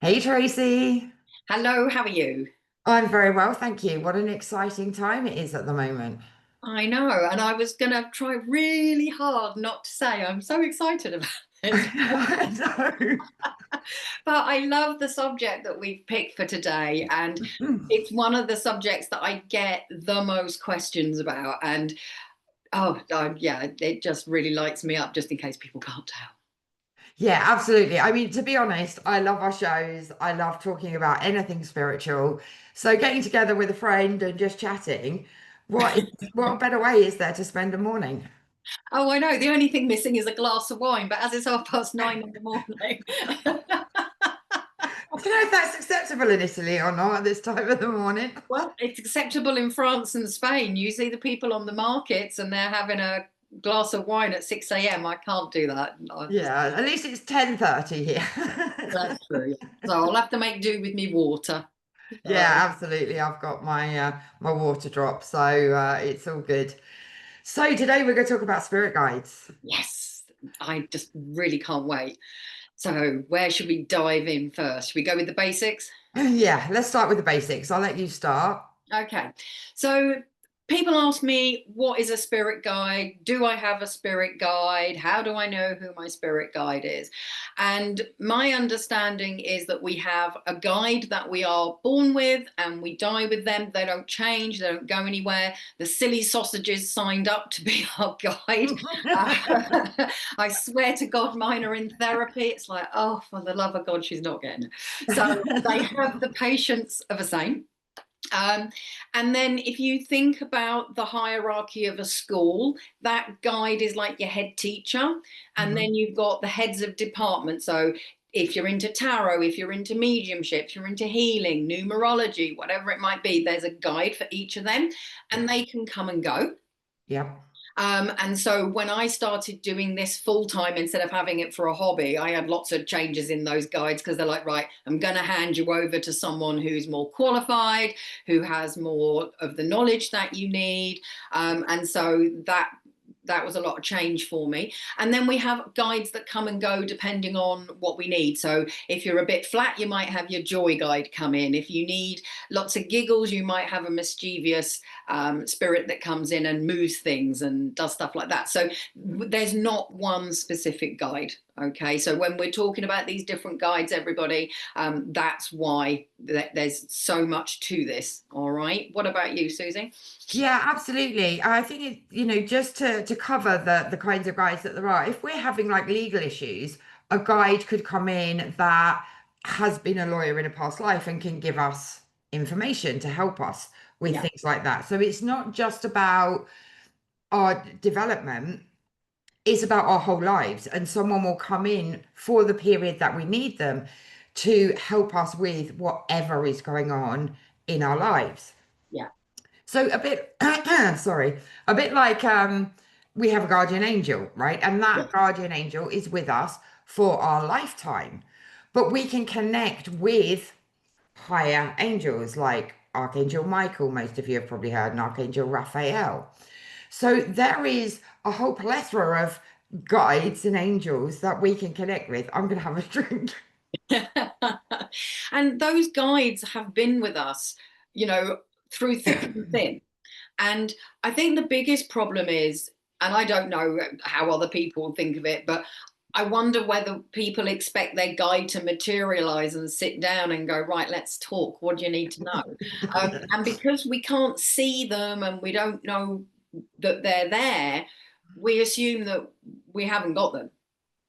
Hey Tracy, Hello, how are you? I'm very well, thank you. What an exciting time it is at the moment. I know, and I was going to try really hard not to say I'm so excited about this, I but I love the subject that we've picked for today, and know. it's one of the subjects that I get the most questions about. And yeah, it just really lights me up, just in case people can't tell. Yeah, absolutely. I mean, to be honest, I love our shows. I love talking about anything spiritual. So getting together with a friend and just chatting, what better way is there to spend a morning? Oh, I know. The only thing missing is a glass of wine, but as it's 9:30 in the morning. I don't know if that's acceptable in Italy or not at this time of the morning. Well, it's acceptable in France and Spain. You see the people on the markets and they're having a glass of wine at 6 a.m. I can't do that. Yeah, at least it's 10:30 here. That's true. Yeah. So I'll have to make do with me water. Yeah, absolutely. I've got my water drop, so it's all good. So today we're going to talk about spirit guides. Yes, I just really can't wait. So where should we dive in first? Should we go with the basics? Yeah, let's start with the basics. I'll let you start. Okay. So people ask me, what is a spirit guide? Do I have a spirit guide? How do I know who my spirit guide is? And my understanding is that we have a guide that we are born with and we die with them. They don't change, they don't go anywhere. The silly sausages signed up to be our guide. I swear to God, mine are in therapy. It's like, oh, for the love of God, she's not getting it. So they have the patience of a saint. Um, and then if you think about the hierarchy of a school, that guide is like your head teacher. And Mhm. then you've got the heads of department. So if you're into tarot, if you're into mediumship, if you're into healing, numerology, whatever it might be, there's a guide for each of them Yeah. and they can come and go. Yep. And so when I started doing this full time instead of having it for a hobby, I had lots of changes in those guides because they're like, right, I'm going to hand you over to someone who's more qualified, who has more of the knowledge that you need. And so that was a lot of change for me. And then we have guides that come and go depending on what we need. So if you're a bit flat, you might have your joy guide come in. If you need lots of giggles, you might have a mischievous spirit that comes in and moves things and does stuff like that. So there's not one specific guide. Okay, so when we're talking about these different guides, everybody, that's why there's so much to this. All right. What about you, Susie? Yeah, absolutely. I think just to cover the kinds of guides that there are, if we're having like legal issues, a guide could come in that has been a lawyer in a past life and can give us information to help us with Yeah, things like that. So it's not just about our development, it's about our whole lives. And someone will come in for the period that we need them to help us with whatever is going on in our lives. yeah, So a bit, sorry, a bit like we have a guardian angel, right? And yeah, that guardian angel is with us for our lifetime. But we can connect with higher angels like Archangel Michael. Most of you have probably heard, and Archangel Raphael. So there is a whole plethora of guides and angels that we can connect with. I'm going to have a drink. and those guides have been with us, you know, through thick and thin. And I think the biggest problem is, and I don't know how other people think of it, but I wonder whether people expect their guide to materialize and sit down and go, right, let's talk. What do you need to know? And because we can't see them and we don't know that they're there, we assume that we haven't got them.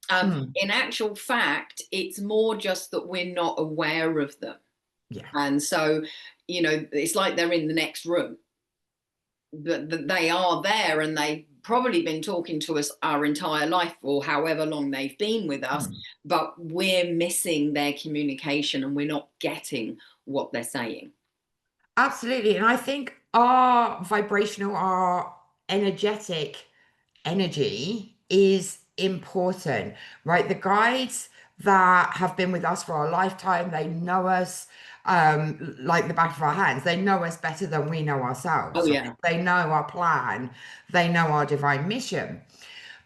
Hmm. In actual fact, it's more just that we're not aware of them. Yeah. And so, it's like they're in the next room, that they are there and they've probably been talking to us our entire life or however long they've been with us, Hmm. but we're missing their communication and we're not getting what they're saying. Absolutely. And I think our vibrational, our energetic energy is important, right? The guides that have been with us for our lifetime, they know us like the back of our hands. They know us better than we know Oh, ourselves, right? yeah. They know our plan, they know our divine mission.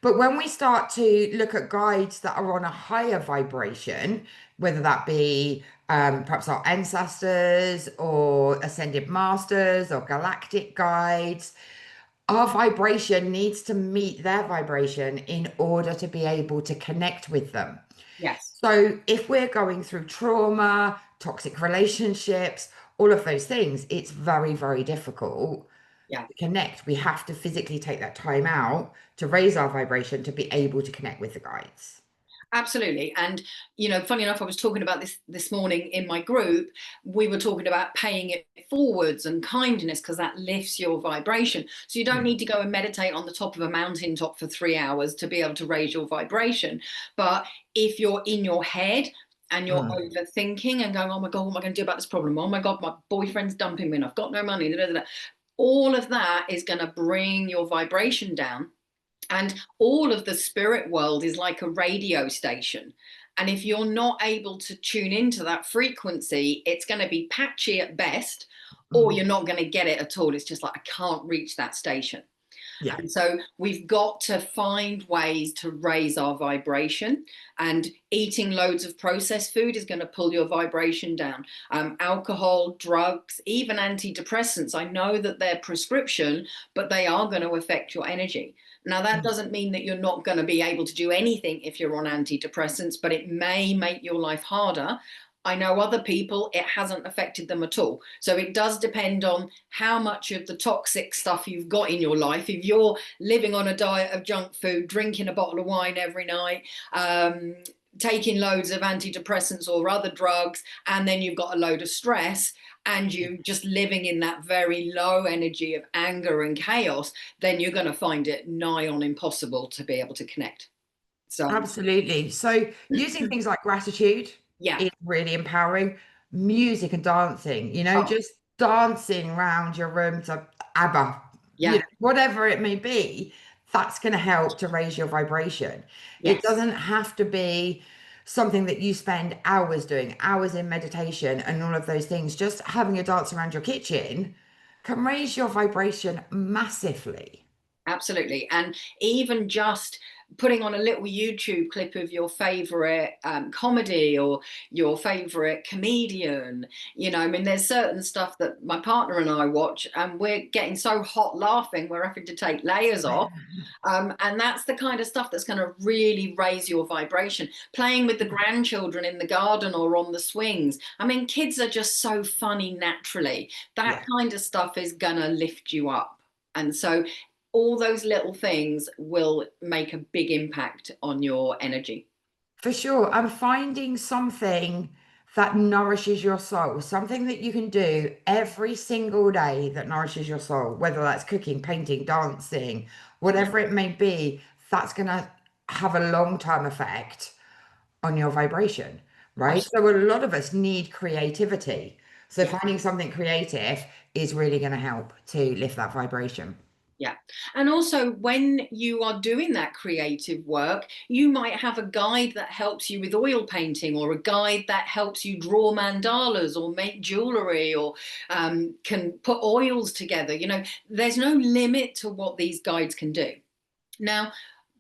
But when we start to look at guides that are on a higher vibration, whether that be perhaps our ancestors or ascended masters or galactic guides, our vibration needs to meet their vibration in order to be able to connect with them. Yes. So if we're going through trauma, toxic relationships, all of those things, it's very, very difficult Yeah. to connect. We have to physically take that time out to raise our vibration to be able to connect with the guides. Absolutely. And, funny enough, I was talking about this morning in my group. We were talking about paying it forwards and kindness because that lifts your vibration. So you don't Mm, need to go and meditate on the top of a mountaintop for 3 hours to be able to raise your vibration. But if you're in your head and you're mm, overthinking and going, oh my God, what am I going to do about this problem? Oh my God, my boyfriend's dumping me and I've got no money. Da, da, da. All of that is going to bring your vibration down. And all of the spirit world is like a radio station. And if you're not able to tune into that frequency, it's going to be patchy at best, or mm. you're not going to get it at all. It's just like, I can't reach that station. Yeah, And so we've got to find ways to raise our vibration. And eating loads of processed food is going to pull your vibration down. Alcohol, drugs, even antidepressants. I know that they're prescription, but they are going to affect your energy. Now, that mm, doesn't mean that you're not going to be able to do anything if you're on antidepressants, but it may make your life harder. I know other people, it hasn't affected them at all. So it does depend on how much of the toxic stuff you've got in your life. If you're living on a diet of junk food, drinking a bottle of wine every night, taking loads of antidepressants or other drugs, and then you've got a load of stress, and you just living in that very low energy of anger and chaos, then you're going to find it nigh on impossible to be able to connect. So, absolutely. So using things like gratitude yeah. is really empowering. Music and dancing, Oh, just dancing around your room to ABBA, yeah. whatever it may be, that's going to help to raise your vibration. It Yes. doesn't have to be something that you spend hours doing, hours in meditation and all of those things. Just having a dance around your kitchen can raise your vibration massively. Absolutely. And even just putting on a little YouTube clip of your favorite comedy or your favorite comedian, I mean, there's certain stuff that my partner and I watch, and we're getting so hot laughing, we're having to take layers off. And that's the kind of stuff that's going to really raise your vibration. Playing with the grandchildren in the garden or on the swings. I mean, kids are just so funny naturally. That Yeah. kind of stuff is going to lift you up. And so all those little things will make a big impact on your energy. For sure. I'm finding something that nourishes your soul, something that you can do every single day that nourishes your soul, whether that's cooking, painting, dancing, Yeah, whatever it may be, that's going to have a long-term effect on your vibration, right? So a absolutely. lot of us need creativity. So Yeah. finding something creative is really going to help to lift that vibration. Yeah. And also, when you are doing that creative work, you might have a guide that helps you with oil painting, or a guide that helps you draw mandalas or make jewelry, or can put oils together. There's no limit to what these guides can do. Now,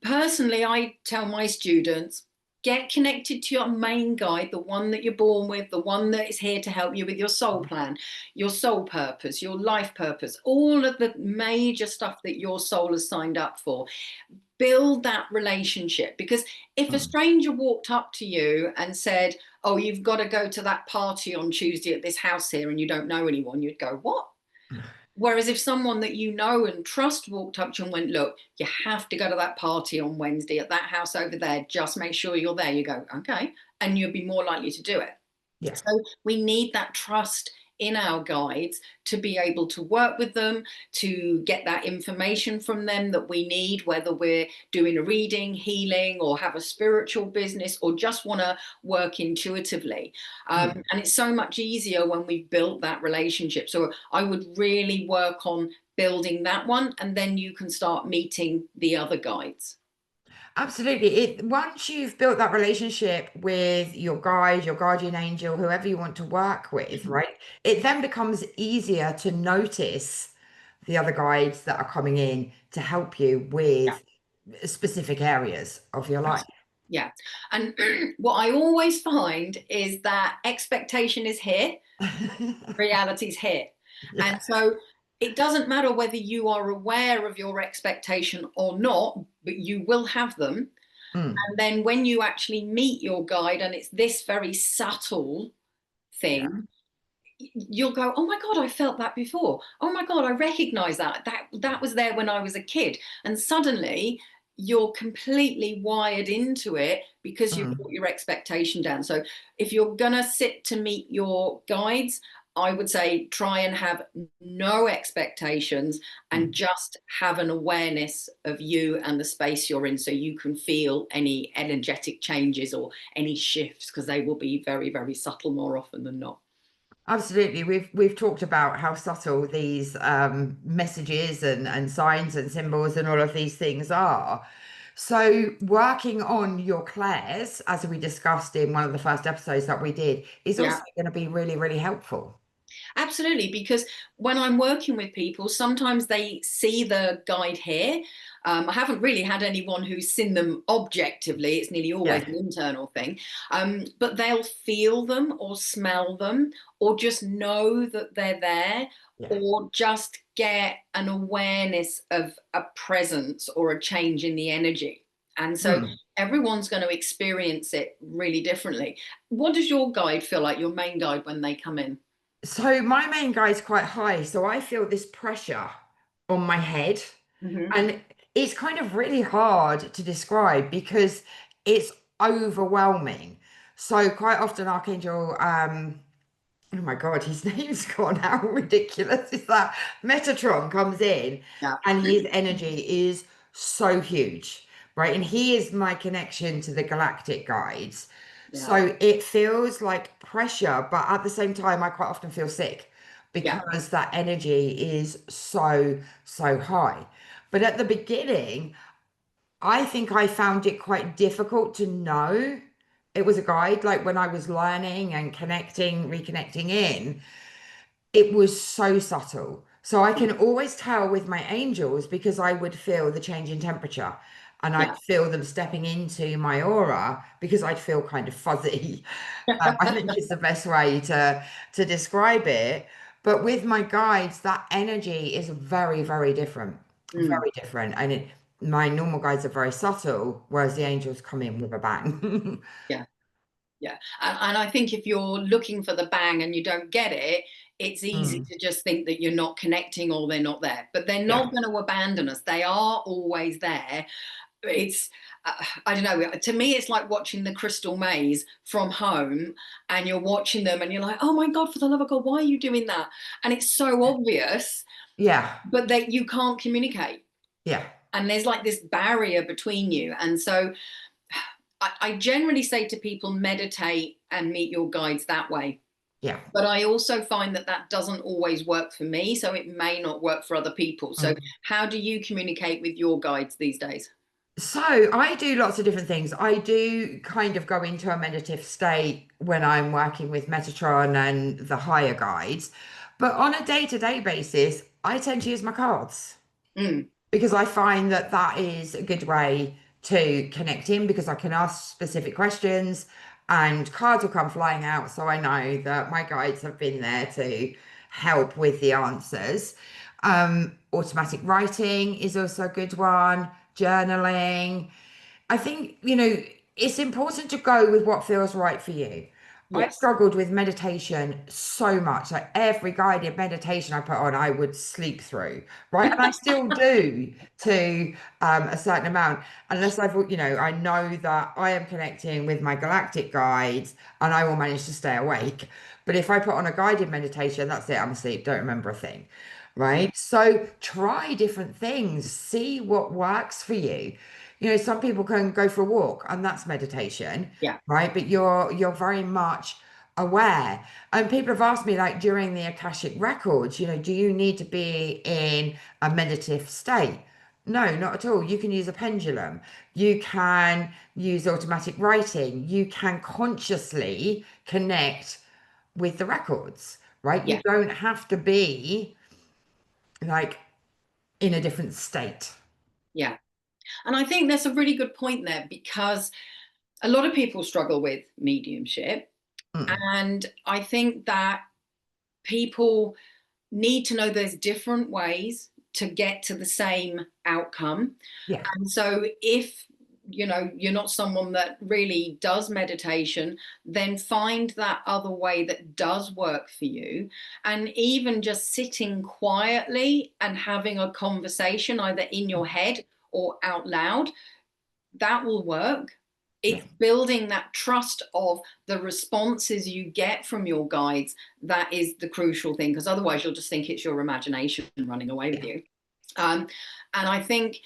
personally, I tell my students, get connected to your main guide, the one that you're born with, the one that is here to help you with your soul plan, your soul purpose, your life purpose, all of the major stuff that your soul has signed up for. Build that relationship, because if a Mm. stranger walked up to you and said, oh, you've got to go to that party on Tuesday at this house here and you don't know anyone, you'd go, what? Whereas if someone that you know and trust walked up to you and went, look, you have to go to that party on Wednesday at that house over there, just make sure you're there, you go, okay. And you'd be more likely to do it. Yeah. So we need that trust in our guides to be able to work with them, to get that information from them that we need, whether we're doing a reading, healing, or have a spiritual business, or just want to work intuitively. Mm. And it's so much easier when we've built that relationship. So I would really work on building that one, and then you can start meeting the other guides. Absolutely. Once you've built that relationship with your guide, your guardian angel, whoever you want to work with, right? It then becomes easier to notice the other guides that are coming in to help you Yeah. with specific areas of your life. Yeah. And what I always find is that expectation is here, reality's here. And Yeah. so it doesn't matter whether you are aware of your expectation or not, but you will have them. Mm, And then when you actually meet your guide, and it's this very subtle yeah. thing, you'll go, oh my God, I felt that before. Oh my God, I recognize that was there when I was a kid. And suddenly you're completely wired into it because you've Mm, brought your expectation down. So if you're gonna sit to meet your guides, I would say try and have no expectations and mm. just have an awareness of you and the space you're in so you can feel any energetic changes or any shifts because they will be very, very subtle more often than not. Absolutely. We've talked about how subtle these messages and signs and symbols and all of these things are. So working on your clairs, as we discussed in one of the first episodes that we did, is also Yeah. going to be really, really helpful. Absolutely, because when I'm working with people, sometimes they see the guide here. I haven't really had anyone who's seen them objectively. It's nearly always Yeah, an internal thing. But they'll feel them or smell them or just know that they're there yeah. or just get an awareness of a presence or a change in the energy. And so Mm. everyone's going to experience it really differently. What does your guide feel like, your main guide, when they come in? So my main guy is quite high, so I feel this pressure on my head, Mhm. and it's kind of really hard to describe because it's overwhelming. So quite often Archangel oh my God, his name's gone. How ridiculous is that? Metatron comes in Yeah, and his energy is so huge, right? And he is my connection to the galactic guides. yeah, So it feels like pressure, but at the same time, I quite often feel sick yeah, because that energy is so, so high. But at the beginning, I think I found it quite difficult to know it was a guide. Like when I was learning and connecting, reconnecting in, it was so subtle. So I can always tell with my angels because I would feel the change in temperature and I'd yeah, feel them stepping into my aura because I'd feel kind of fuzzy. I think is the best way to describe it. But with my guides, that energy is very, very different. mm, Very different. And my normal guides are very subtle, whereas the angels come in with a bang. yeah, yeah. And I think if you're looking for the bang and you don't get it, it's easy Mm, to just think that you're not connecting or they're not there. But they're yeah. not going to abandon us. They are always there. It's I don't know. To me, it's like watching the Crystal Maze from home, and you're watching them, and you're like, "Oh my God, for the love of God, why are you doing that?" And it's so obvious, Yeah. but that you can't communicate. Yeah. And there's like this barrier between you. And so I generally say to people, meditate and meet your guides that way. Yeah. But I also find that that doesn't always work for me. So it may not work for other people. So, Mm. how do you communicate with your guides these days? So I do lots of different things. I do kind of go into a meditative state when I'm working with Metatron and the higher guides. But on a day-to-day basis, I tend to use my cards Mm, because I find that that is a good way to connect in because I can ask specific questions and cards will come flying out. So I know that my guides have been there to help with the answers. Automatic writing is also a good one, journaling. I think, it's important to go with what feels right for you. I yes. struggled with meditation so much. Like every guided meditation I put on, I would sleep through, right? And I still do to a certain amount, unless I know that I am connecting with my galactic guides and I will manage to stay awake. But if I put on a guided meditation, that's it, I'm asleep, don't remember a thing, right? So try different things, see what works for you. Some people can go for a walk and that's meditation, Yeah. right? But you're very much aware. And people have asked me, like during the Akashic records, do you need to be in a meditative state? No, not at all. You can use a pendulum. You can use automatic writing. You can consciously connect with the records, right? You Yeah. don't have to be like in a different state. Yeah. And I think that's a really good point there, because a lot of people struggle with mediumship. Mm. And I think that people need to know there's different ways to get to the same outcome. Yeah. And so if you're not someone that really does meditation, then find that other way that does work for you. And even just sitting quietly and having a conversation either in your head or out loud, that will work. Yeah. It's building that trust of the responses you get from your guides that is the crucial thing, because otherwise you'll just think it's your imagination running away with Yeah. you. um, and I think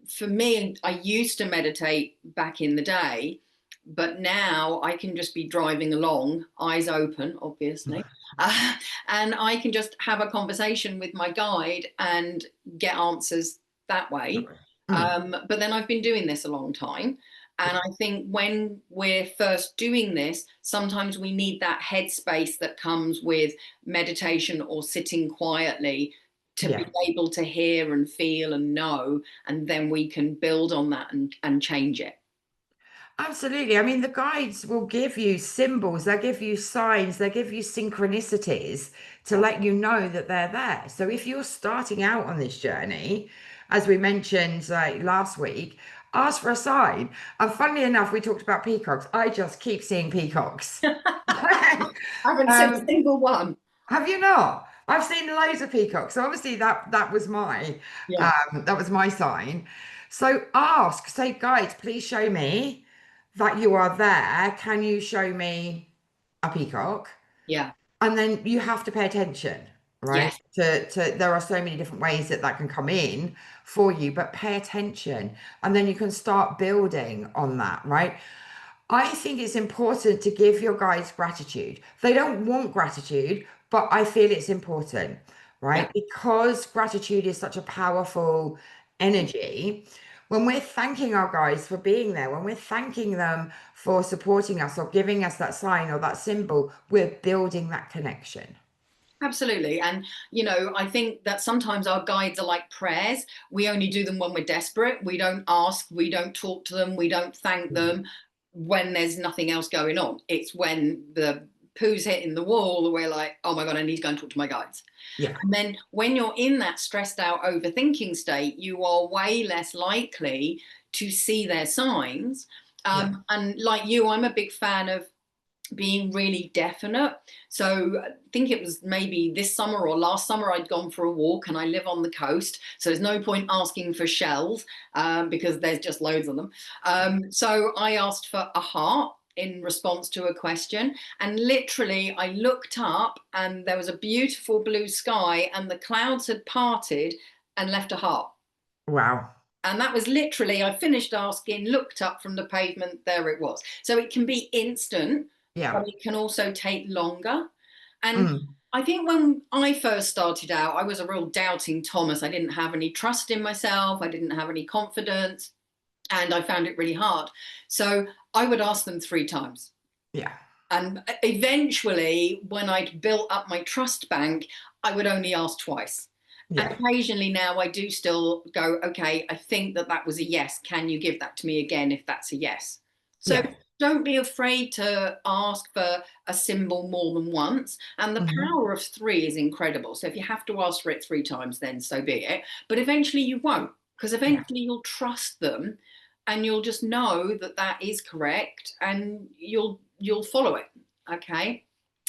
for me, I used to meditate back in the day, but now I can just be driving along, eyes open, obviously, uh, and I can just have a conversation with my guide and get answers that way. Mm. But then I've been doing this a long time. And I think when we're first doing this, sometimes we need that headspace that comes with meditation or sitting quietly to be Yeah. able to hear and feel and know, and then we can build on that and change it. Absolutely. I mean, the guides will give you symbols, they'll give you signs, they'll give you synchronicities to let you know that they're there. So if you're starting out on this journey, as we mentioned like last week, ask for a sign. And funnily enough, we talked about peacocks. I just keep seeing peacocks. I haven't seen a Um, single one. have you not? I've seen loads of peacocks. So obviously Yeah, that was my sign. So ask, say, guides, please show me that you are there. Can you show me a peacock? yeah, And then you have to pay attention, right? yes, To there are so many different ways that that can come in for you, but pay attention, and then you can start building on that, right? I think it's important to give your guides gratitude. They don't want gratitude, but I feel it's important, yeah. right? Because gratitude is such a powerful energy. When we're thanking our guides for being there, when we're thanking them for supporting us or giving us that sign or that symbol, we're building that connection. Absolutely. And, I think that sometimes our guides are like prayers. We only do them when we're desperate. We don't ask, we don't talk to them, we don't thank Mm. them when there's nothing else going on. It's when the poo's hitting the wall that we're like, oh my God, I need to go and talk to my guides. Yeah, And then when you're in that stressed out overthinking state, you are way less likely to see their signs. yeah. And like you, I'm a big fan of being really definite. So I think it was maybe this summer or last summer, I'd gone for a walk, and I live on the coast. So there's no point asking for shells because there's just loads of them. So I asked for a heart in response to a question. And literally, I looked up and there was a beautiful blue sky, and the clouds had parted and left a heart. Wow. And that was literally, I finished asking, looked up from the pavement, there it was. So it can be instant, but Yeah. it can also take longer. And Mm. I think when I first started out, I was a real doubting Thomas. I didn't have any trust in myself, I didn't have any confidence, and I found it really hard. So I would ask them 3 times. Yeah. And eventually, when I'd built up my trust bank, I would only ask twice. And Yeah. occasionally now I do still go, okay, I think that that was a yes. Can you give that to me again if that's a yes? So Yeah. don't be afraid to ask for a symbol more than once. And the Hmm. power of 3 is incredible. So if you have to ask for it 3 times, then so be it. But eventually you won't, because Yeah. eventually you'll trust them and you'll just know that that is correct, and you'll follow it. Okay.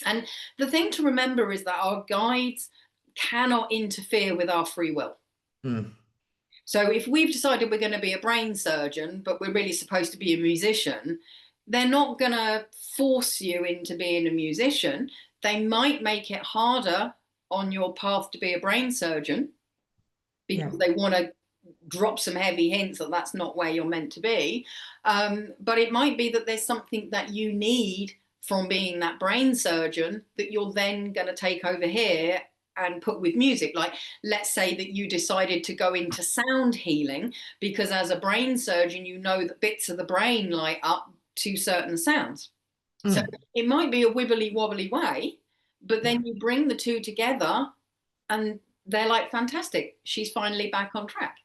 And the thing to remember is that our guides cannot interfere with our free will. Mm. So if we've decided we're going to be a brain surgeon, but we're really supposed to be a musician, they're not going to force you into being a musician. They might make it harder on your path to be a brain surgeon Yeah. because they want to drop some heavy hints that that's not where you're meant to be. But it might be that there's something that you need from being that brain surgeon that you're then going to take over here and put with music. Like, let's say that you decided to go into sound healing because as a brain surgeon, you know that bits of the brain light up to certain sounds. So Mm. it might be a wibbly wobbly way, but Yeah. then you bring the two together and they're like, fantastic, she's finally back on track.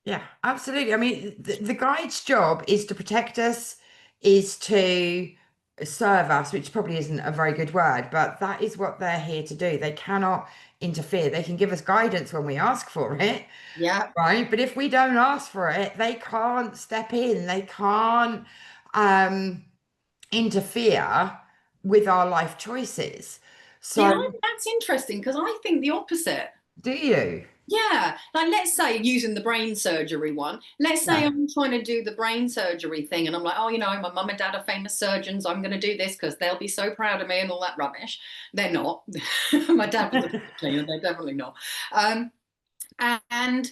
Yeah, absolutely. I mean, the guide's job is to protect us, is to serve us, which probably isn't a very good word, but that is what they're here to do. They cannot interfere. They can give us guidance when we ask for it, Yeah. right? But if we don't ask for it, they can't step in. They can't um, interfere with our life choices. See, So, that's interesting because I think the opposite. do you? Yeah, like let's say using the brain surgery one, let's say Yeah, I'm trying to do the brain surgery thing and I'm like, oh, my mum and dad are famous surgeons. I'm going to do this because they'll be so proud of me and all that rubbish. They're not. My dad was a cleaner. They're definitely not. Um, and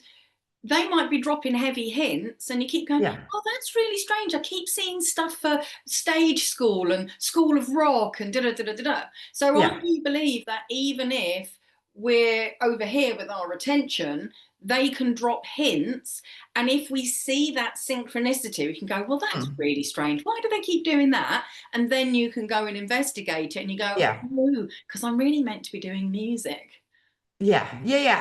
they might be dropping heavy hints and you keep going, yeah, oh, that's really strange. I keep seeing stuff for stage school and school of rock and da da da da da. So I yeah. do believe that even if we're over here with our attention, they can drop hints. And if we see that synchronicity, we can go, well, that's Hmm. really strange. Why do they keep doing that? And then you can go and investigate it and you go, Yeah. oh, because I'm really meant to be doing music. Yeah,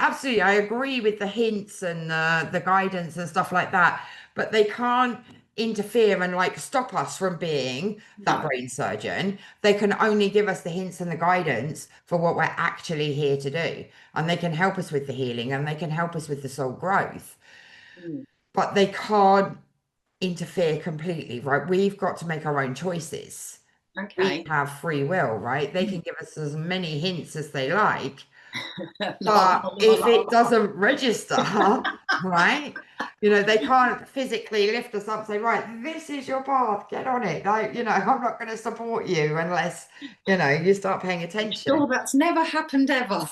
absolutely. I agree with the hints and the guidance and stuff like that, but they can't interfere and like stop us from being that No. brain surgeon. They can only give us the hints and the guidance for what we're actually here to do. And they can help us with the healing and they can help us with the soul growth, Mm, but they can't interfere completely, right? We've got to make our own choices. We okay. have free will, right? They can give us as many hints as they like. La, la, But la, if la, it la. doesn't register, right? They can't physically lift us up and say, right, this is your path, get on it. I'm not going to support you unless, you start paying attention. Sure, that's never happened ever.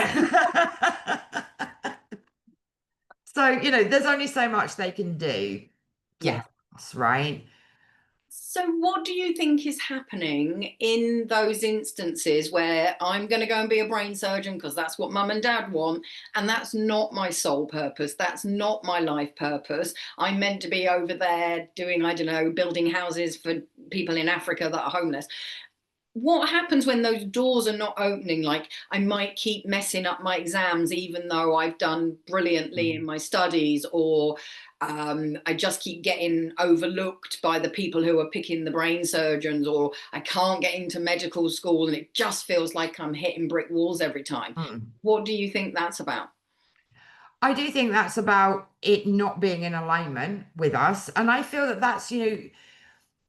So, there's only so much they can do to Yeah. help us, right? So, what do you think is happening in those instances where I'm going to go and be a brain surgeon because that's what mum and dad want, and that's not my sole purpose? That's not my life purpose. I'm meant to be over there doing, I don't know, building houses for people in Africa that are homeless. What happens when those doors are not opening? Like I might keep messing up my exams even though I've done brilliantly in Mm. my studies, or I just keep getting overlooked by the people who are picking the brain surgeons, or I can't get into medical school and it just feels like I'm hitting brick walls every time. Mm. What do you think that's about? I do think that's about it not being in alignment with us. And I feel that that's,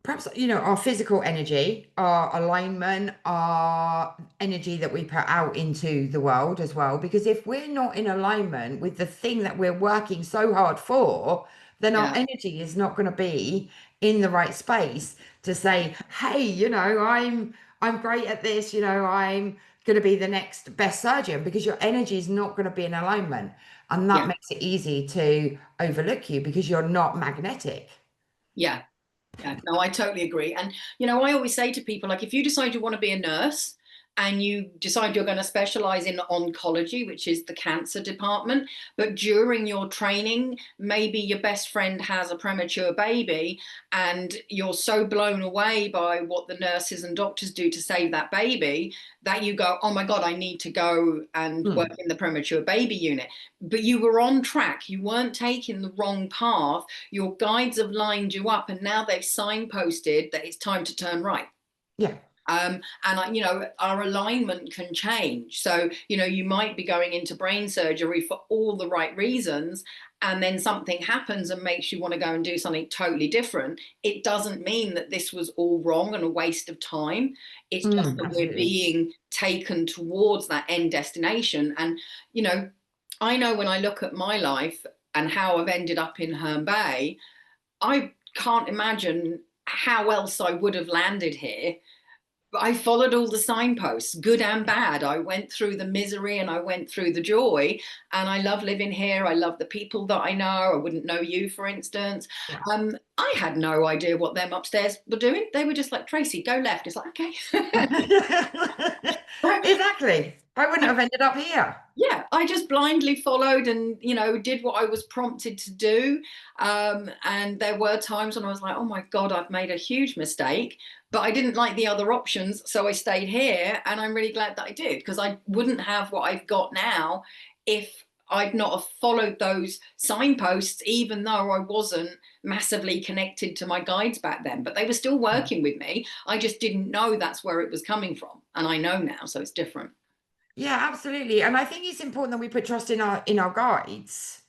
perhaps our physical energy, our alignment, our energy that we put out into the world as well, because if we're not in alignment with the thing that we're working so hard for, then our Yeah, energy is not going to be in the right space to say, hey, I'm great at this, I'm going to be the next best surgeon, because your energy is not going to be in alignment, and that yeah, makes it easy to overlook you because you're not magnetic. yeah. Yeah, no, I totally agree. And, I always say to people, like, if you decide you want to be a nurse and you decide you're going to specialize in oncology, which is the cancer department, but during your training, maybe your best friend has a premature baby and you're so blown away by what the nurses and doctors do to save that baby that you go, oh my God, I need to go and work Hmm. in the premature baby unit. But you were on track, you weren't taking the wrong path, your guides have lined you up and now they've signposted that it's time to turn right. Yeah. And our alignment can change. So you might be going into brain surgery for all the right reasons, and then something happens and makes you want to go and do something totally different. It doesn't mean that this was all wrong and a waste of time. It's just that we're Absolutely. being taken towards that end destination. And you know I know when I look at my life and how I've ended up in Herne Bay, I can't imagine how else I would have landed here. But I followed all the signposts, good and bad. I went through the misery and I went through the joy. And I love living here. I love the people that I know. I wouldn't know you, for instance. Yeah. I had no idea what them upstairs were doing. They were just like, Tracy, go left. It's like, okay. Exactly. I wouldn't have ended up here. Yeah, I just blindly followed and did what I was prompted to do. And there were times when I was like, oh my God, I've made a huge mistake, but I didn't like the other options, so I stayed here, and I'm really glad that I did, because I wouldn't have what I've got now if I'd not have followed those signposts, even though I wasn't massively connected to my guides back then. But they were still working with me. I just didn't know that's where it was coming from. And I know now, so it's different. Yeah, absolutely. And I think it's important that we put trust in our guides,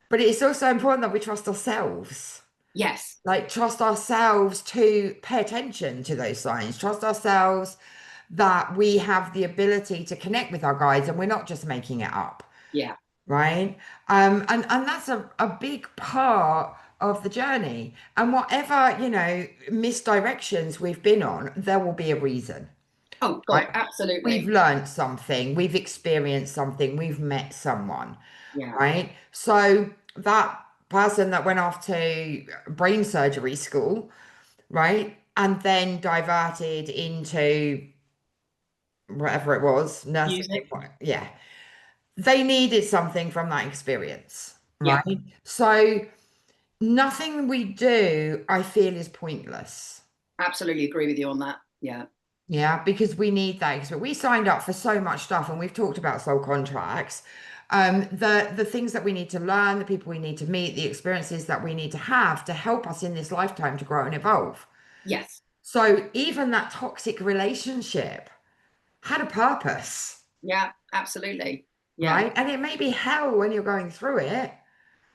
but it's also important that we trust ourselves. Yes. Like trust ourselves to pay attention to those signs, trust ourselves that we have the ability to connect with our guides and we're not just making it up, Yeah. right? And that's a big part of the journey. And whatever, misdirections we've been on, there will be a reason, Oh, God, right? We've absolutely. learned something, we've experienced something, we've met someone, Yeah. right? So that person that went off to brain surgery school, right? And then diverted into whatever it was, nursing. Music. Yeah. They needed something from that experience, Yeah. right? So nothing we do, I feel, is pointless. Absolutely agree with you on that. Yeah. Yeah, because we need that experience. We signed up for so much stuff, and we've talked about soul contracts. The things that we need to learn, the people we need to meet, the experiences that we need to have to help us in this lifetime to grow and evolve. Yes. So even that toxic relationship had a purpose, Yeah. Absolutely. Yeah. right? And it may be hell when you're going through it.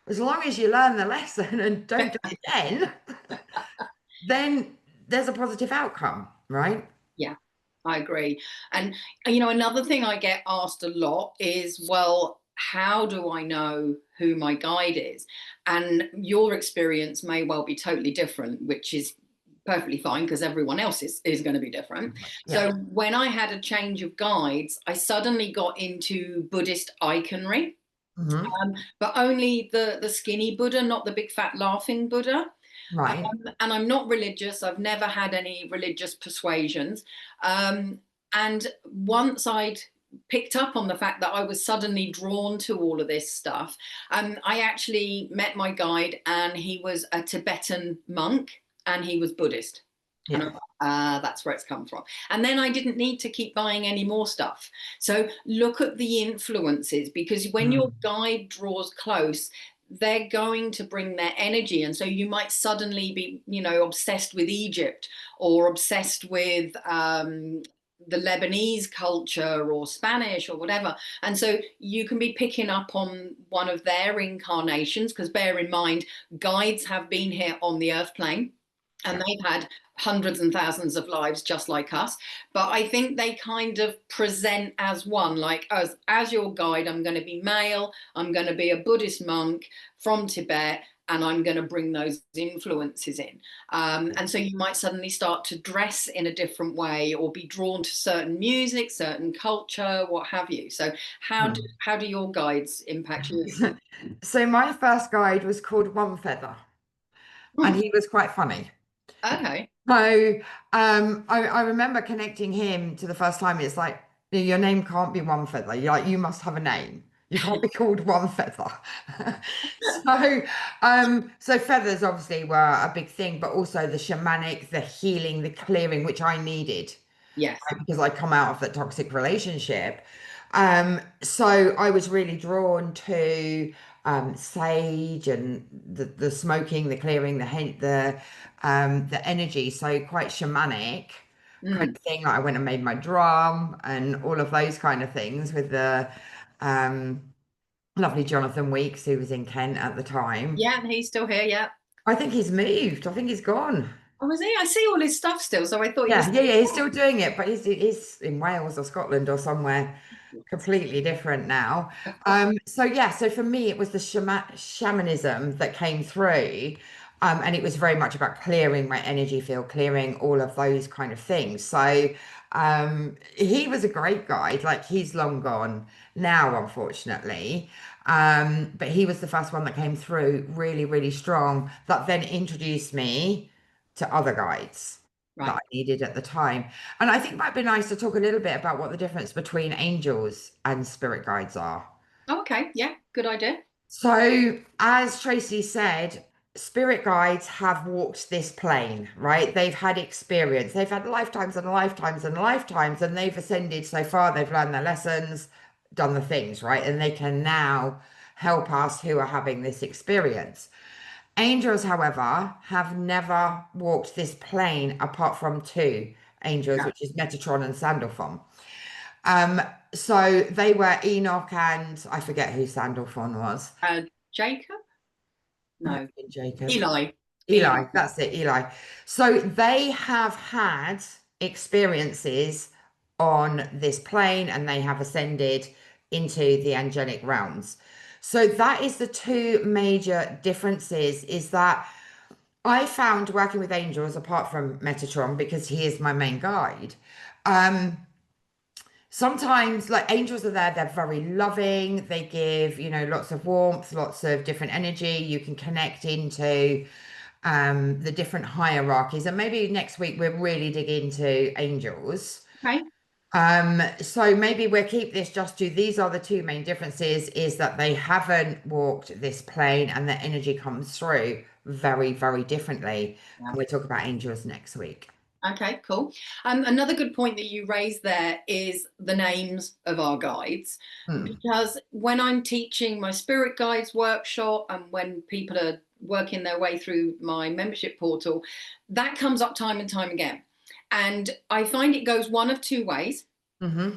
As long as you learn the lesson and don't do it again, then there's a positive outcome, right? Yeah, I agree. And, another thing I get asked a lot is, well, how do I know who my guide is? And your experience may well be totally different, which is perfectly fine because everyone else is going to be different. Yeah. So when I had a change of guides, I suddenly got into Buddhist iconry, Hmm. but only the skinny Buddha, not the big fat laughing Buddha. Right. And I'm not religious. I've never had any religious persuasions. Um, and once I'd picked up on the fact that I was suddenly drawn to all of this stuff, I actually met my guide, and he was a Tibetan monk, and he was Buddhist. And Yeah. that's where it's come from. And then I didn't need to keep buying any more stuff. So look at the influences, because when your Mm. guide draws close, they're going to bring their energy. And so you might suddenly be, obsessed with Egypt, or obsessed with the Lebanese culture or Spanish or whatever. And so you can be picking up on one of their incarnations, because bear in mind, guides have been here on the earth plane, Yeah. and they've had hundreds and thousands of lives just like us. But I think they kind of present as one, like, as your guide, I'm going to be male, I'm going to be a Buddhist monk from Tibet, and I'm going to bring those influences in. And so you might suddenly start to dress in a different way, or be drawn to certain music, certain culture, what have you. So Mm. how do your guides impact you? So my first guide was called One Feather, and Hmm, he was quite funny. okay. So I remember connecting him to the first time. It's like, your name can't be One Feather. You're like, you must have a name. You can't be called One Feather. So feathers obviously were a big thing, but also the shamanic, the healing, the clearing, which I needed, Yes. right, because I come out of that toxic relationship. So I was really drawn to sage and the smoking, the clearing, the energy. So quite shamanic kind Mm. of thing. Like I went and made my drum and all of those kind of things with the um, lovely Jonathan Weeks, who was in Kent at the time. Yeah, and he's still here. Yeah. I think he's moved. I think he's gone. Oh, is he? I see all his stuff still, so I thought he was Yeah, yeah, still yeah. He's still doing it, but he's in Wales or Scotland or somewhere completely different now. So yeah, so for me, it was the shamanism that came through, and it was very much about clearing my energy field, clearing all of those kind of things. So he was a great guide. Like he's long gone now, unfortunately. But he was the first one that came through really, really strong. That then introduced me to other guides that I right. needed at the time. And I think it might be nice to talk a little bit about what the difference between angels and spirit guides are. Oh, okay. Yeah, good idea. So, as Tracy said, spirit guides have walked this plane, right? They've had experience, they've had lifetimes and lifetimes and lifetimes, and they've ascended so far, they've learned their lessons, done the things, right? And they can now help us who are having this experience. Angels, however, have never walked this plane apart from two angels, Yeah. which is Metatron and Sandalphon. Um, so they were Enoch and I forget who Sandalphon was. Jacob? Might No. have been Jacob. Eli. Eli. Eli, that's it, Eli. So they have had experiences on this plane and they have ascended into the angelic realms. So that is the two major differences is that I found working with angels, apart from Metatron, because he is my main guide. Um, Sometimes, like angels are there, they're very loving. They give, lots of warmth, lots of different energy. You can connect into the different hierarchies. And maybe next week we'll really dig into angels. Okay. So maybe we'll keep this just to these are the two main differences is that they haven't walked this plane and the energy comes through very, very differently. Yeah. And we'll talk about angels next week. Okay, cool. Another good point that you raised there is the names of our guides. Hmm. Because when I'm teaching my spirit guides workshop and when people are working their way through my membership portal, that comes up time and time again. And I find it goes one of two ways. Hmm.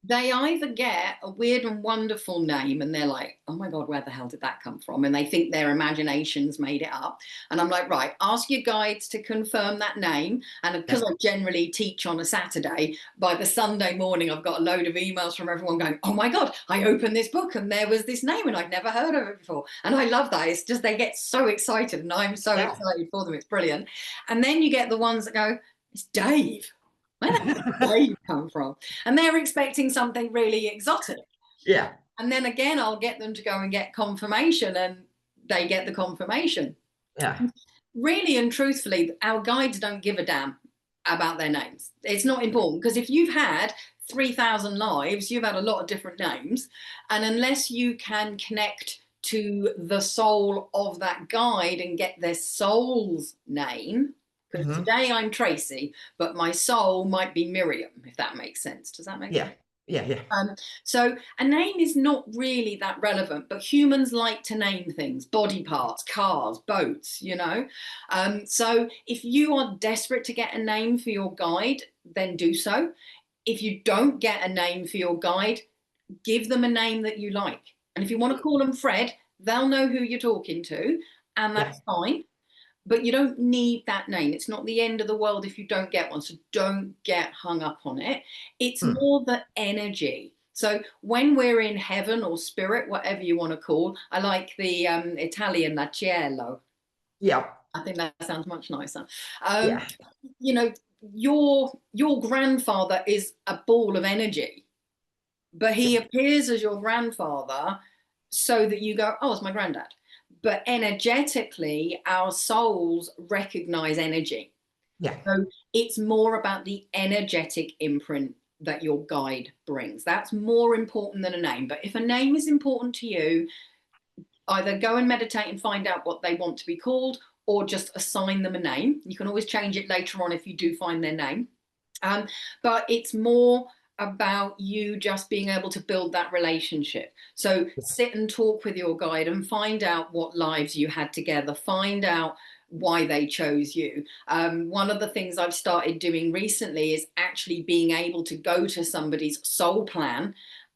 They either get a weird and wonderful name and they're like, oh my God, where the hell did that come from? And they think their imaginations made it up. And I'm like, right, ask your guides to confirm that name. And because Yeah. I generally teach on a Saturday, by the Sunday morning, I've got a load of emails from everyone going, oh my God, I opened this book and there was this name and I'd never heard of it before. And I love that. It's just they get so excited and I'm so Yeah. excited for them. It's brilliant. And then you get the ones that go, it's Dave. Where the hell did Dave come from? And they're expecting something really exotic. Yeah. And then again, I'll get them to go and get confirmation, and they get the confirmation. Yeah. Really and truthfully, our guides don't give a damn about their names. It's not important because if you've had 3,000 lives, you've had a lot of different names. And unless you can connect to the soul of that guide and get their soul's name, because Hmm. today I'm Tracy, but my soul might be Miriam, if that makes sense. Does that make Yeah. sense? Yeah. Yeah. So a name is not really that relevant, but humans like to name things, body parts, cars, boats, So if you are desperate to get a name for your guide, then do so. If you don't get a name for your guide, give them a name that you like. And if you want to call them Fred, they'll know who you're talking to, and Yeah. that's fine. But you don't need that name. It's not the end of the world if you don't get one. So don't get hung up on it. It's Hmm. more the energy. So when we're in heaven or spirit, whatever you want to call, I like the Italian la cielo. Yeah. I think that sounds much nicer. Yeah. You know, your grandfather is a ball of energy, but he appears as your grandfather so that you go, oh, it's my granddad. But energetically, our souls recognize energy. Yeah. So it's more about the energetic imprint that your guide brings. That's more important than a name. But if a name is important to you, either go and meditate and find out what they want to be called or just assign them a name. You can always change it later on if you do find their name. Um, but it's more about you just being able to build that relationship. So sit and talk with your guide and find out what lives you had together, find out why they chose you. One of the things I've started doing recently is actually being able to go to somebody's soul plan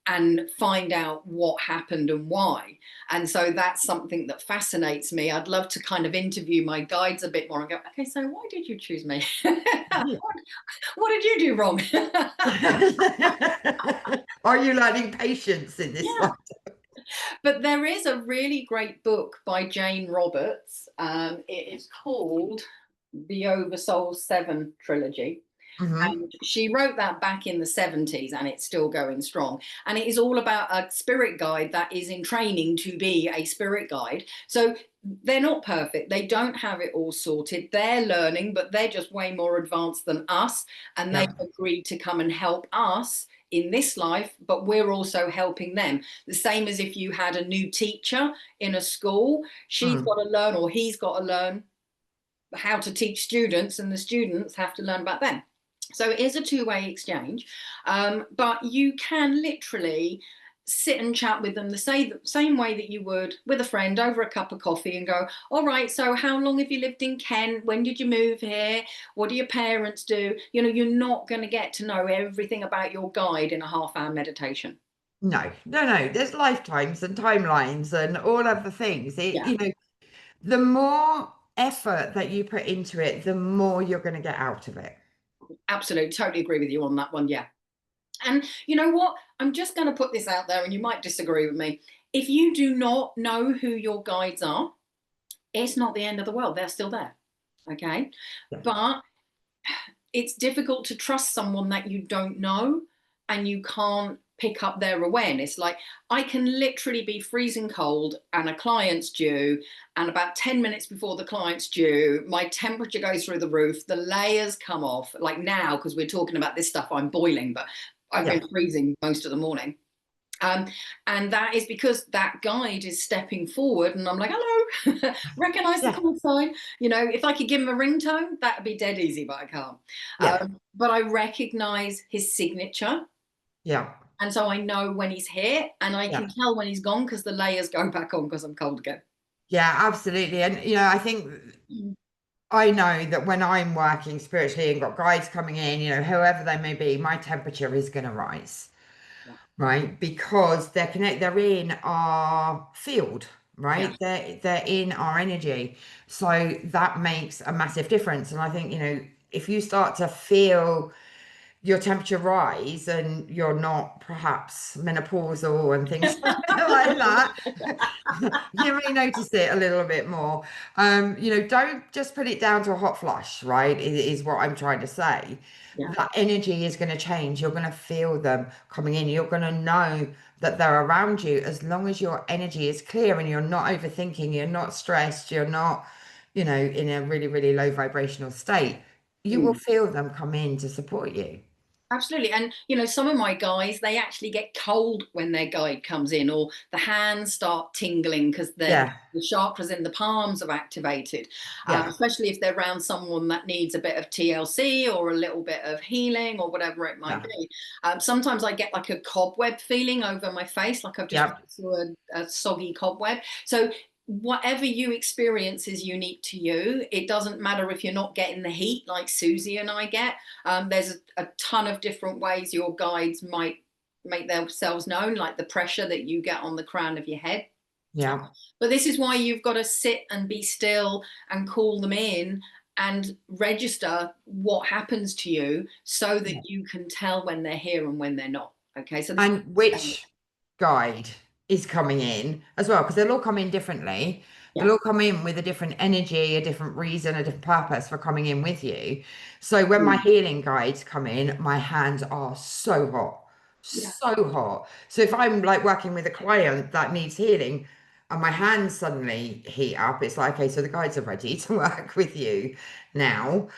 and find out what happened and why. And so that's something that fascinates me. I'd love to kind of interview my guides a bit more and go, okay, so why did you choose me? Yeah. What did you do wrong? Are you learning patience in this Yeah. life? But there is a really great book by Jane Roberts. It is called The Oversoul 7 Trilogy. Hmm. And she wrote that back in the 70s and it's still going strong. And it is all about a spirit guide that is in training to be a spirit guide. So they're not perfect. They don't have it all sorted. They're learning, but they're just way more advanced than us. And they've Yeah. agreed to come and help us in this life, but we're also helping them. The same as if you had a new teacher in a school, she's Mm. got to learn or he's got to learn how to teach students, and the students have to learn about them. So it is a two-way exchange, but you can literally sit and chat with them the same way that you would with a friend over a cup of coffee and go, all right, so how long have you lived in Kent? When did you move here? What do your parents do? You know, you're not going to get to know everything about your guide in a half-hour meditation. No, no, no. There's lifetimes and timelines and all other things. Yeah, The more effort that you put into it, the more you're going to get out of it. absolutely. Totally agree with you on that one. Yeah. And you know what? I'm just going to put this out there, and you might disagree with me. If you do not know who your guides are, it's not the end of the world. They're still there. Okay. Yeah, But it's difficult to trust someone that you don't know and you can't pick up their awareness. Like, I can literally be freezing cold and a client's due, and about 10 minutes before the client's due, my temperature goes through the roof, the layers come off. Like now, because we're talking about this stuff, I'm boiling, but I've yeah, been freezing most of the morning. Um, and that is because that guide is stepping forward, and I'm like, hello, recognize the yeah, call sign. You know, if I could give him a ringtone, that'd be dead easy, but I can't. yeah, But I recognize his signature. yeah, And so I know when he's here, and I can yeah. tell when he's gone because the layers go back on because I'm cold again. Yeah, absolutely. And I think Mm. I know that when I'm working spiritually and got guides coming in, whoever they may be, my temperature is going to rise, Yeah. right? Because they're in our field, Yeah. right? They're in our energy. So that makes a massive difference. And I think, if you start to feel your temperature rise and you're not perhaps menopausal and things like that, you may notice it a little bit more. Don't just put it down to a hot flush, right? Is what I'm trying to say. Yeah. That energy is going to change. You're going to feel them coming in. You're going to know that they're around you as long as your energy is clear and you're not overthinking, you're not stressed, you're not, in a really, really low vibrational state. You will Mm. feel them come in to support you. Absolutely. And, you know, some of my guys, they actually get cold when their guide comes in, or the hands start tingling because Yeah, the chakras in the palms have activated, yeah, especially if they're around someone that needs a bit of TLC or a little bit of healing or whatever it might yeah, be. Sometimes I get like a cobweb feeling over my face, like I've just yeah, walked through a soggy cobweb. So whatever you experience is unique to you. It doesn't matter if you're not getting the heat like Susie and I get. There's a ton of different ways your guides might make themselves known, like the pressure that you get on the crown of your head. yeah, But this is why you've got to sit and be still and call them in and register what happens to you so that yeah. you can tell when they're here and when they're not. Okay, so this. And which guide is coming in as well, because they'll all come in differently. Yeah, They'll all come in with a different energy, a different reason, a different purpose for coming in with you. So when my mm, healing guides come in, my hands are so hot, yeah, so hot. So if I'm like working with a client that needs healing and my hands suddenly heat up, it's like, okay, so the guides are ready to work with you now.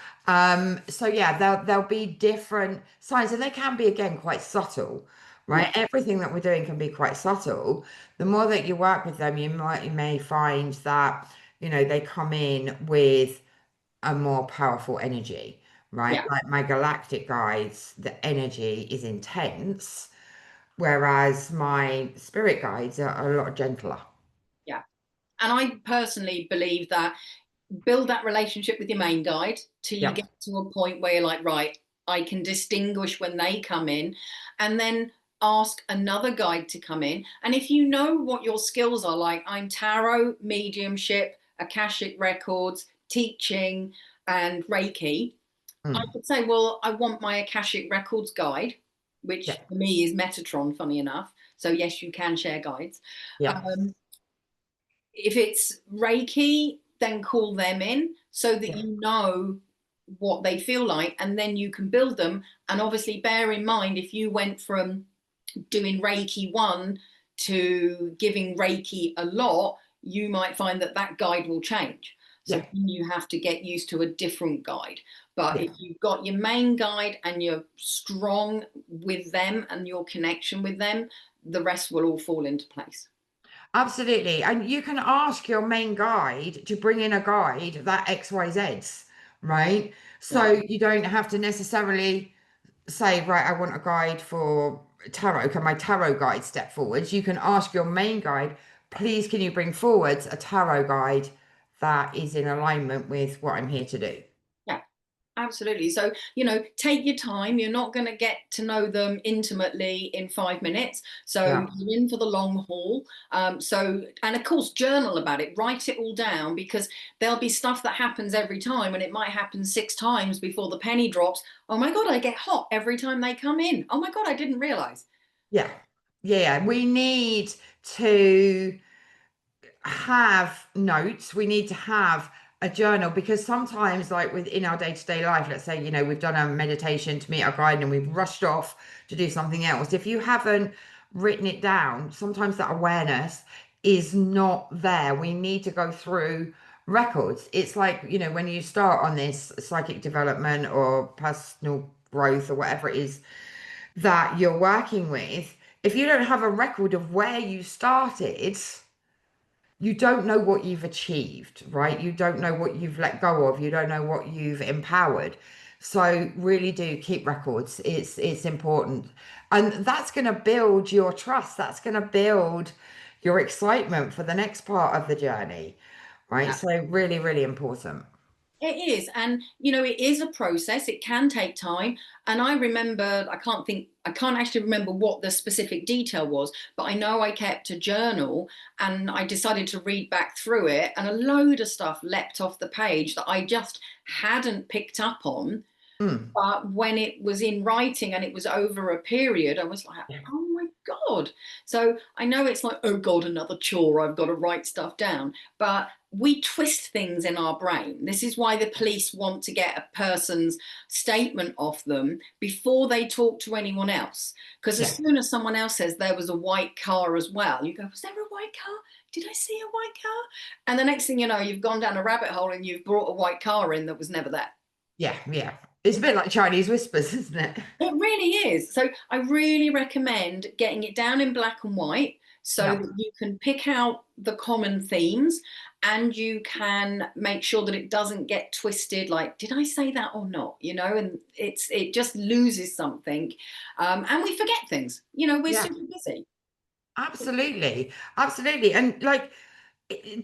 So yeah, there'll be different signs, and they can be again quite subtle, yeah, right? Everything that we're doing can be quite subtle. The more that you work with them, you may find that, they come in with a more powerful energy, right? yeah, Like my galactic guides, the energy is intense, whereas my spirit guides are a lot gentler. yeah. And I personally believe that build that relationship with your main guide till you Yeah. get to a point where you're like, right, I can distinguish when they come in, and then ask another guide to come in. And if you know what your skills are, like I'm tarot, mediumship, Akashic records, teaching, and Reiki, I Mm. could say, well, I want my Akashic records guide, Yeah. which for me is Metatron, funny enough. So yes, you can share guides. Yeah. Um, if it's Reiki, then call them in so that Yeah. you know what they feel like, and then you can build them. And obviously, bear in mind if you went from doing Reiki 1 to giving Reiki a lot, you might find that that guide will change. So Yeah. you have to get used to a different guide. But Yeah. if you've got your main guide and you're strong with them and your connection with them, the rest will all fall into place. Absolutely. And you can ask your main guide to bring in a guide that XYZs, right? Yeah. So you don't have to necessarily say, right, I want a guide for tarot. Can my tarot guide step forwards? You can ask your main guide, please, can you bring forwards a tarot guide that is in alignment with what I'm here to do? Yeah. Absolutely. So, take your time. You're not going to get to know them intimately in 5 minutes. So, Yeah. you're in for the long haul. And of course, journal about it, write it all down because there'll be stuff that happens every time and it might happen 6 times before the penny drops. Oh my God, I get hot every time they come in. Oh my God, I didn't realize. Yeah. Yeah. We need to have notes. We need to have a journal because sometimes, like within our day-to-day life, let's say, we've done a meditation to meet our guide and we've rushed off to do something else. If you haven't written it down, sometimes that awareness is not there. We need to go through records. It's like, when you start on this psychic development or personal growth or whatever it is that you're working with, if you don't have a record of where you started, you don't know what you've achieved, right? You don't know what you've let go of. You don't know what you've empowered. So really do keep records. It's important. And that's going to build your trust. That's going to build your excitement for the next part of the journey, right? Yeah. So really, really important. It is. And, it is a process. It can take time. And I remember, I can't actually remember what the specific detail was, but I know I kept a journal and I decided to read back through it. And a load of stuff leapt off the page that I just hadn't picked up on. Mm. But when it was in writing and it was over a period, I was like, Yeah. oh my God. So I know it's like, oh God, another chore. I've got to write stuff down. But we twist things in our brain. This is why the police want to get a person's statement off them before they talk to anyone else. Because as Yeah. soon as someone else says there was a white car as well, you go, was there a white car? Did I see a white car? And the next thing you know, you've gone down a rabbit hole and you've brought a white car in that was never there. Yeah. Yeah. It's a bit like Chinese whispers, isn't it? It really is. So I really recommend getting it down in black and white so Yeah. that you can pick out the common themes and you can make sure that it doesn't get twisted like, did I say that or not? And it just loses something. And we forget things. We're Yeah. super busy. Absolutely. Absolutely. And like,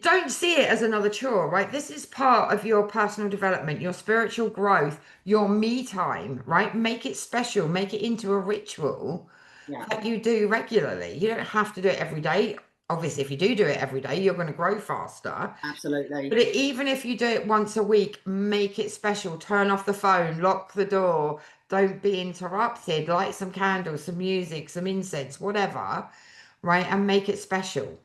don't see it as another chore, right? This is part of your personal development, your spiritual growth, your me time, right? Make it special, make it into a ritual Yeah, that you do regularly. You don't have to do it every day. Obviously, if you do it every day, you're going to grow faster. absolutely. But even if you do it once a week, make it special. Turn off the phone, lock the door, don't be interrupted, light some candles, some music, some incense, whatever, right? And make it special.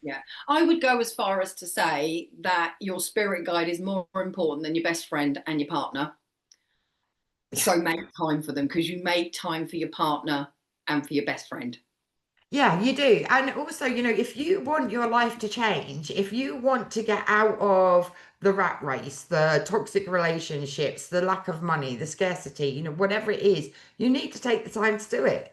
Yeah. I would go as far as to say that your spirit guide is more important than your best friend and your partner. Yeah. So make time for them because you make time for your partner and for your best friend. Yeah, you do. And also, if you want your life to change, if you want to get out of the rat race, the toxic relationships, the lack of money, the scarcity, whatever it is, you need to take the time to do it.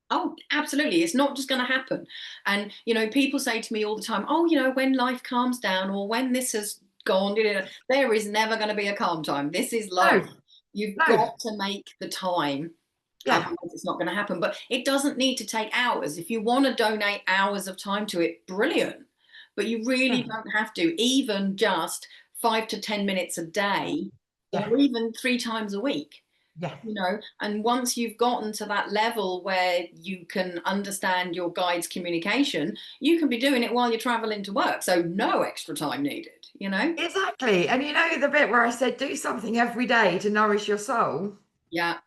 Oh, absolutely. It's not just going to happen. And, people say to me all the time, oh, when life calms down or when this has gone, there is never going to be a calm time. This is life. No, You've no. got to make the time. Yeah. Otherwise, it's not going to happen. But it doesn't need to take hours. If you want to donate hours of time to it, brilliant. But you really Yeah. don't have to, even just 5 to 10 minutes a day Yeah. or even 3 times a week. Yeah. And once you've gotten to that level where you can understand your guide's communication, you can be doing it while you're traveling to work. So no extra time needed. Exactly. And the bit where I said do something every day to nourish your soul. Yeah,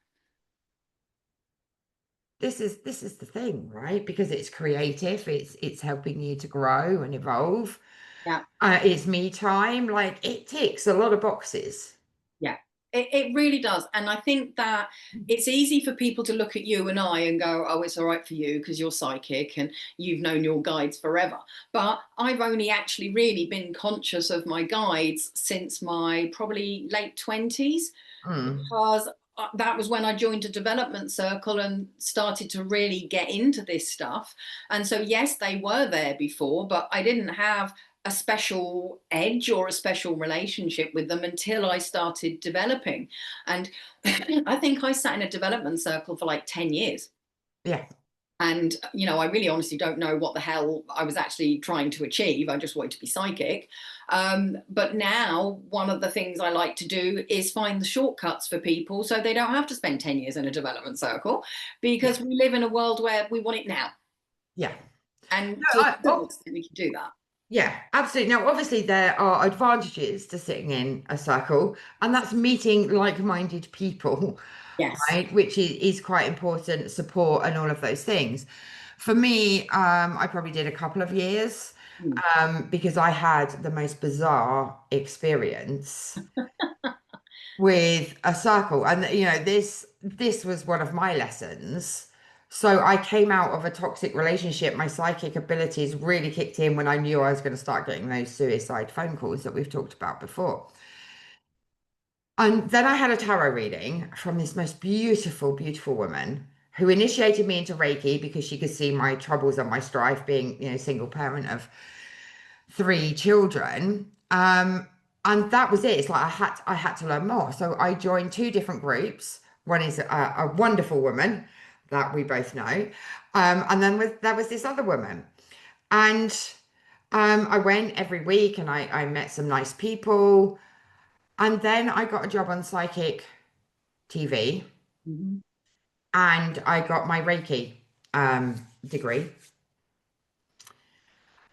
This is the thing, right? Because it's creative, it's helping you to grow and evolve. yeah. It's me time. Like it ticks a lot of boxes. Yeah, it really does. And I think that it's easy for people to look at you and I and go, oh, it's all right for you because you're psychic and you've known your guides forever. But I've only actually really been conscious of my guides since my probably late 20s Mm, because that was when I joined a development circle and started to really get into this stuff. And so, yes, they were there before, but I didn't have a special edge or a special relationship with them until I started developing. And I think I sat in a development circle for like 10 years. Yeah. And, I really honestly don't know what the hell I was actually trying to achieve. I just wanted to be psychic. But now, one of the things I like to do is find the shortcuts for people so they don't have to spend 10 years in a development circle, Yeah. because we live in a world where we want it now. Yeah. And No, to a certain extent, we can do that. yeah, absolutely. Now, obviously, there are advantages to sitting in a circle, and that's meeting like-minded people, Yes. right? Which is quite important, support and all of those things. For me, I probably did a couple of years, Mm. because I had the most bizarre experience with a circle. And this was one of my lessons. So I came out of a toxic relationship. My psychic abilities really kicked in when I knew I was going to start getting those suicide phone calls that we've talked about before. And then I had a tarot reading from this most beautiful, beautiful woman who initiated me into Reiki because she could see my troubles and my strife being, single parent of three children. And that was it. It's like I had to learn more. So I joined two different groups. One is a wonderful woman that we both know. And then there was this other woman. And I went every week and I met some nice people. And then I got a job on Psychic TV Mhm. and I got my Reiki degree.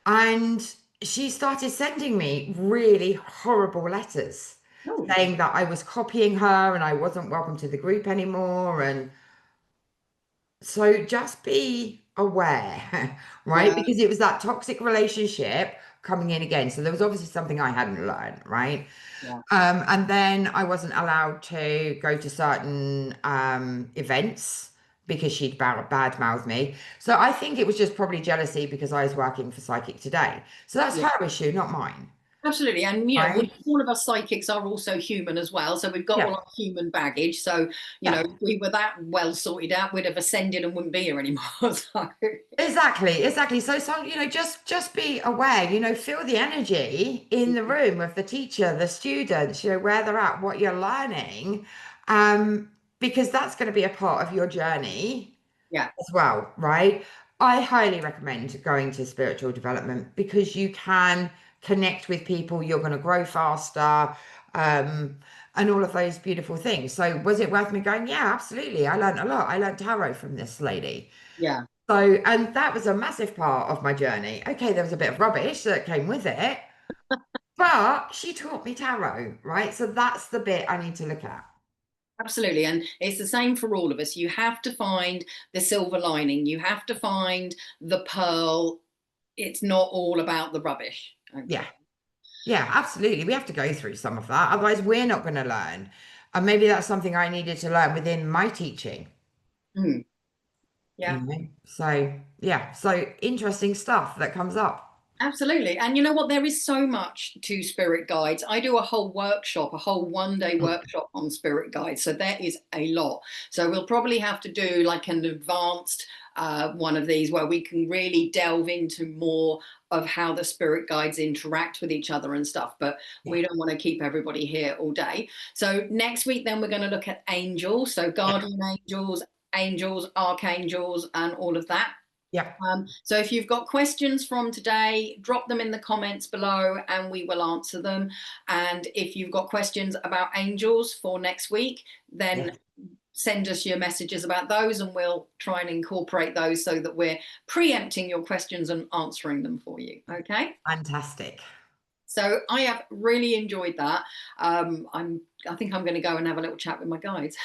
And she started sending me really horrible letters Oh, saying that I was copying her and I wasn't welcome to the group anymore. And so just be aware, right? yeah, Because it was that toxic relationship coming in again. So there was obviously something I hadn't learned, right? yeah, And then I wasn't allowed to go to certain events because she'd bad-mouthed me. So I think it was just probably jealousy because I was working for Psychic Today. So that's yeah. her issue, not mine, Absolutely. And, right? all of us psychics are also human as well. So we've got all Yeah. our human baggage. So, Yeah. if we were that well sorted out, we'd have ascended and wouldn't be here anymore. So, Exactly, exactly. So just be aware, feel the energy in the room of the teacher, the students, where they're at, what you're learning, because that's going to be a part of your journey yeah, as well, right? I highly recommend going to spiritual development because you can connect with people, you're going to grow faster, and all of those beautiful things. So was it worth me going? Yeah, absolutely. I learned a lot. I learned tarot from this lady. yeah. So, and that was a massive part of my journey. Okay, there was a bit of rubbish that came with it, but she taught me tarot, right? So that's the bit I need to look at. Absolutely. And it's the same for all of us. You have to find the silver lining, you have to find the pearl. It's not all about the rubbish. Yeah, Okay. yeah, absolutely. We have to go through some of that. Otherwise, we're not going to learn. And maybe that's something I needed to learn within my teaching, Mm, yeah. So, yeah, so interesting stuff that comes up. Absolutely. And you know what? There is so much to spirit guides. I do a whole workshop, a whole 1 day Mm, workshop on spirit guides. So there is a lot. So we'll probably have to do like an advanced one of these where we can really delve into more of how the spirit guides interact with each other and stuff. But yeah, we don't want to keep everybody here all day. So next week, then we're going to look at angels. So yeah, guardian angels, angels, archangels, and all of that. yeah, So if you've got questions from today, drop them in the comments below and we will answer them. And if you've got questions about angels for next week, yeah. then send us your messages about those and we'll try and incorporate those so that we're preempting your questions and answering them for you. Okay. Fantastic. So I have really enjoyed that. I think I'm going to go and have a little chat with my guides.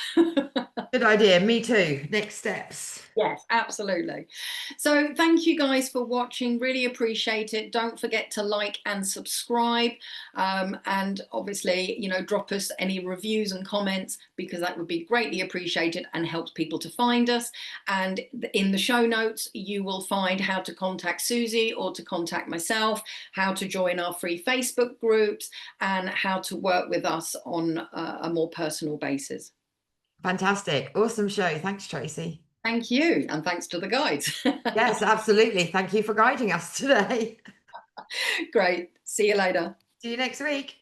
Good idea. Me too. Next steps. Yes, absolutely. So thank you guys for watching. Really appreciate it. Don't forget to like and subscribe. And obviously, drop us any reviews and comments because that would be greatly appreciated and helps people to find us. And in the show notes, you will find how to contact Suzi or to contact myself, how to join our free Facebook groups, and how to work with us on a more personal basis. Fantastic. Awesome show. Thanks, Tracy. Thank you. And thanks to the guides. Yes, absolutely. Thank you for guiding us today. Great. See you later. See you next week.